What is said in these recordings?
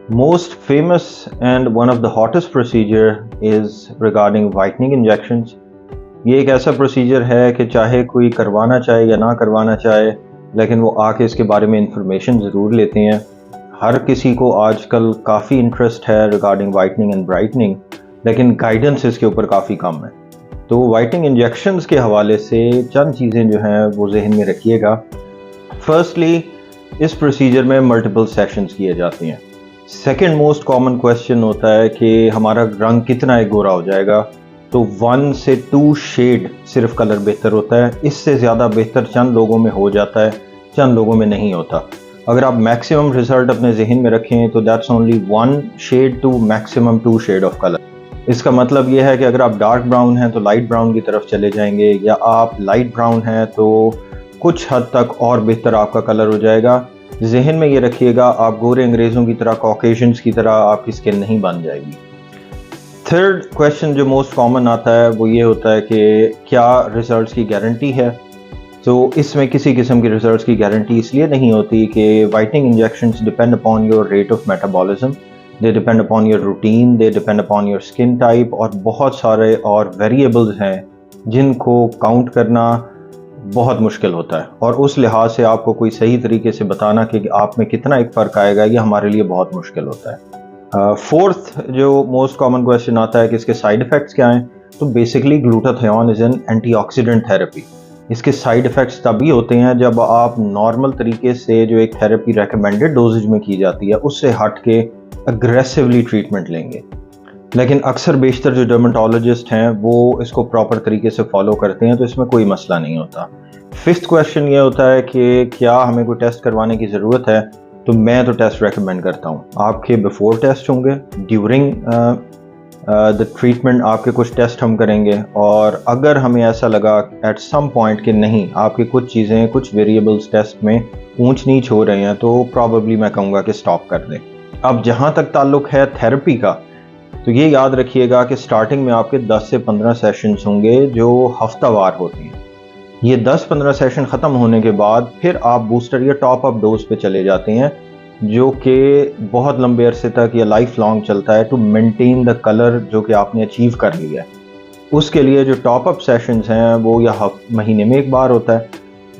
Most famous and one of the hottest procedure is regarding whitening injections. ये एक ऐसा procedure है कि चाहे कोई करवाना चाहे या ना करवाना चाहे, लेकिन वो आके इसके बारे में इंफॉर्मेशन ज़रूर लेते हैं। हर किसी को आजकल काफ़ी इंटरेस्ट है रिगार्डिंग वाइटनिंग एंड ब्राइटनिंग, लेकिन गाइडेंस इसके ऊपर काफ़ी कम है। तो वाइटनिंग इंजेक्शंस के हवाले से चंद चीज़ें जो हैं वो जहन में रखिएगा। फर्स्टली, इस प्रोसीजर में मल्टीपल सेशंस किए जाते हैं। सेकेंड मोस्ट कॉमन क्वेश्चन होता है कि हमारा रंग कितना एक गोरा हो जाएगा। तो 1 से 2 शेड सिर्फ कलर बेहतर होता है, इससे ज़्यादा बेहतर चंद लोगों में हो जाता है, चंद लोगों में नहीं होता। अगर आप मैक्सिमम रिजल्ट अपने जहन में रखें तो that's only 1 shade to maximum 2 shade of colour. इसका मतलब यह है कि अगर आप डार्क ब्राउन हैं तो लाइट ब्राउन की तरफ चले जाएंगे, या आप लाइट ब्राउन हैं तो कुछ हद तक और बेहतर आपका कलर हो जाएगा। जहन में ये रखिएगा, आप गोरे अंग्रेज़ों की तरह, कॉकेशियंस की तरह आपकी स्किन नहीं बन जाएगी। थर्ड क्वेश्चन जो मोस्ट कॉमन आता है वो ये होता है कि क्या रिजल्ट्स की गारंटी है। तो इसमें किसी किस्म की रिजल्ट्स की गारंटी इसलिए नहीं होती कि whitening injections depend upon your rate of metabolism, they depend upon your routine, they depend upon your skin type, और बहुत सारे और वेरिएबल्स हैं जिनको काउंट करना बहुत मुश्किल होता है, और उस लिहाज से आपको कोई सही तरीके से बताना कि आप में कितना एक फ़र्क आएगा, ये हमारे लिए बहुत मुश्किल होता है। फोर्थ जो मोस्ट कॉमन क्वेश्चन आता है कि इसके साइड इफ़ेक्ट्स क्या हैं। तो basically glutathione is an antioxidant therapy. इसके साइड इफ़ेक्ट्स तभी होते हैं जब आप नॉर्मल तरीके से जो एक थेरेपी रेकमेंडेड डोजेज में की जाती है उससे हट के अग्रेसिवली ट्रीटमेंट लेंगे। लेकिन अक्सर बेशतर जो डर्मेटोलॉजिस्ट हैं वो इसको प्रॉपर तरीके से फॉलो करते हैं, तो इसमें कोई मसला नहीं होता। फिफ्थ क्वेश्चन ये होता है कि क्या हमें कोई टेस्ट करवाने की ज़रूरत है। तो मैं तो टेस्ट रेकमेंड करता हूँ। आपके बिफोर टेस्ट होंगे, ड्यूरिंग द ट्रीटमेंट आपके कुछ टेस्ट हम करेंगे, और अगर हमें ऐसा लगा एट सम पॉइंट कि नहीं, आपकी कुछ चीज़ें, कुछ वेरिएबल्स टेस्ट में ऊंच नीच हो रहे हैं, तो प्रॉबेबली मैं कहूँगा कि स्टॉप कर दें। अब जहाँ तक ताल्लुक़ है थेरेपी का, तो ये याद रखिएगा कि स्टार्टिंग में आपके 10 से 15 सेशंस होंगे जो हफ्तावार होती हैं। ये 10-15 सेशन ख़त्म होने के बाद फिर आप बूस्टर या टॉप अप डोज पे चले जाते हैं, जो कि बहुत लंबे अरसे तक या लाइफ लॉन्ग चलता है, टू मेंटेन द कलर जो कि आपने अचीव कर लिया है। उसके लिए जो टॉप अप सेशंस हैं वो या महीने में एक बार होता है,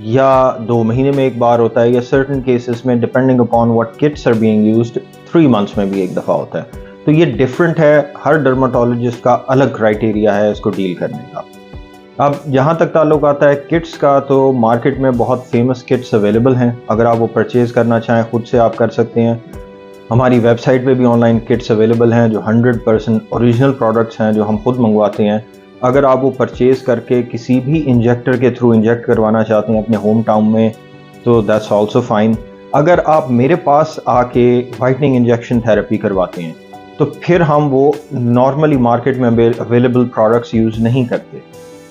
या 2 महीने में एक बार होता है, या सर्टन केसेस में depending upon what kits are being used 3 months में भी एक दफ़ा होता है। तो ये डिफरेंट है, हर डर्माटोलॉजिस्ट का अलग क्राइटेरिया है इसको डील करने का। अब जहाँ तक ताल्लुक आता है किट्स का, तो मार्केट में बहुत फेमस किट्स अवेलेबल हैं। अगर आप वो परचेज़ करना चाहें खुद से आप कर सकते हैं। हमारी वेबसाइट पे भी ऑनलाइन किट्स अवेलेबल हैं जो 100% ओरिजिनल प्रोडक्ट्स हैं जो हम खुद मंगवाते हैं। अगर आप वो परचेज़ करके किसी भी इंजेक्टर के थ्रू इंजेक्ट करवाना चाहते हैं अपने होम टाउन में, तो दैट्स ऑल्सो फाइन। अगर आप मेरे पास आके वाइटनिंग इंजेक्शन थेरेपी करवाते हैं तो फिर हम वो नॉर्मली मार्केट में अवेलेबल प्रोडक्ट्स यूज़ नहीं करते।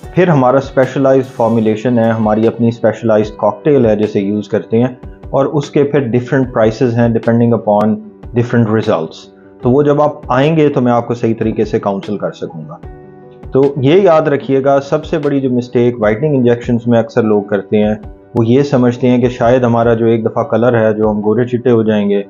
फिर हमारा स्पेशलाइज्ड फॉर्मुलेशन है, हमारी अपनी स्पेशलाइज्ड कॉकटेल है जिसे यूज़ करते हैं, और उसके फिर डिफरेंट प्राइसेस हैं डिपेंडिंग अपॉन डिफरेंट रिजल्ट्स। तो वो जब आप आएंगे तो मैं आपको सही तरीके से काउंसल कर सकूँगा। तो ये याद रखिएगा, सबसे बड़ी जो मिस्टेक वाइटनिंग इंजेक्शंस में अक्सर लोग करते हैं वो ये समझते हैं कि शायद हमारा जो एक दफ़ा कलर है, जो हम गोरे चिट्टे हो जाएंगे,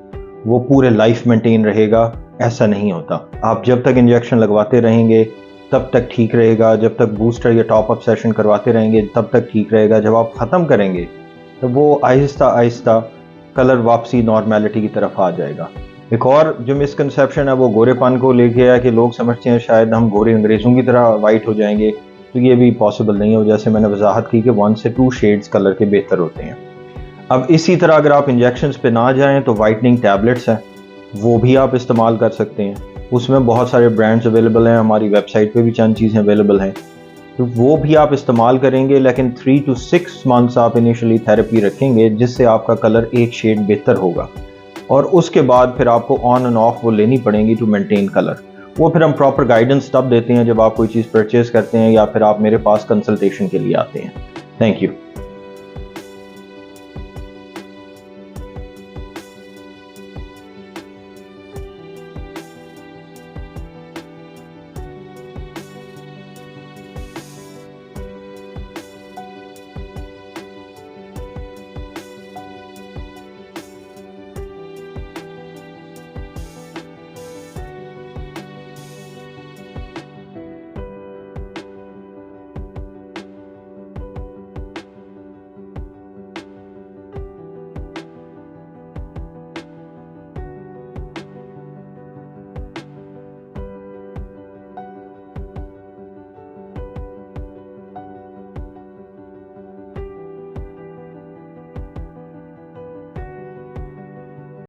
वो पूरे लाइफ मेंटेन रहेगा। ऐसा नहीं होता। आप जब तक इंजेक्शन लगवाते रहेंगे तब तक ठीक रहेगा, जब तक बूस्टर या टॉप अप सेशन करवाते रहेंगे तब तक ठीक रहेगा। जब आप ख़त्म करेंगे तो वो आहिस्ता आहिस्ता कलर वापसी नॉर्मेलिटी की तरफ आ जाएगा। एक और जो मिसकंसेप्शन है वो गोरेपन को लेके है कि लोग समझते हैं शायद हम गोरे अंग्रेज़ों की तरह वाइट हो जाएंगे, तो ये भी पॉसिबल नहीं हो। जैसे मैंने वजाहत की कि 1 से 2 शेड्स कलर के बेहतर होते हैं। अब इसी तरह अगर आप इंजेक्शंस पे ना जाएं तो वाइटनिंग टैबलेट्स हैं, वो भी आप इस्तेमाल कर सकते हैं। उसमें बहुत सारे ब्रांड्स अवेलेबल हैं, हमारी वेबसाइट पे भी चंद चीज़ें अवेलेबल हैं, तो वो भी आप इस्तेमाल करेंगे। लेकिन 3 to 6 मंथ्स आप इनिशियली थेरेपी रखेंगे जिससे आपका कलर एक शेड बेहतर होगा, और उसके बाद फिर आपको ऑन एंड ऑफ वो लेनी पड़ेंगी टू मेंटेन कलर। वो फिर हम प्रॉपर गाइडेंस तब देते हैं जब आप कोई चीज़ परचेज़ करते हैं या फिर आप मेरे पास कंसल्टेशन के लिए आते हैं। Thank you.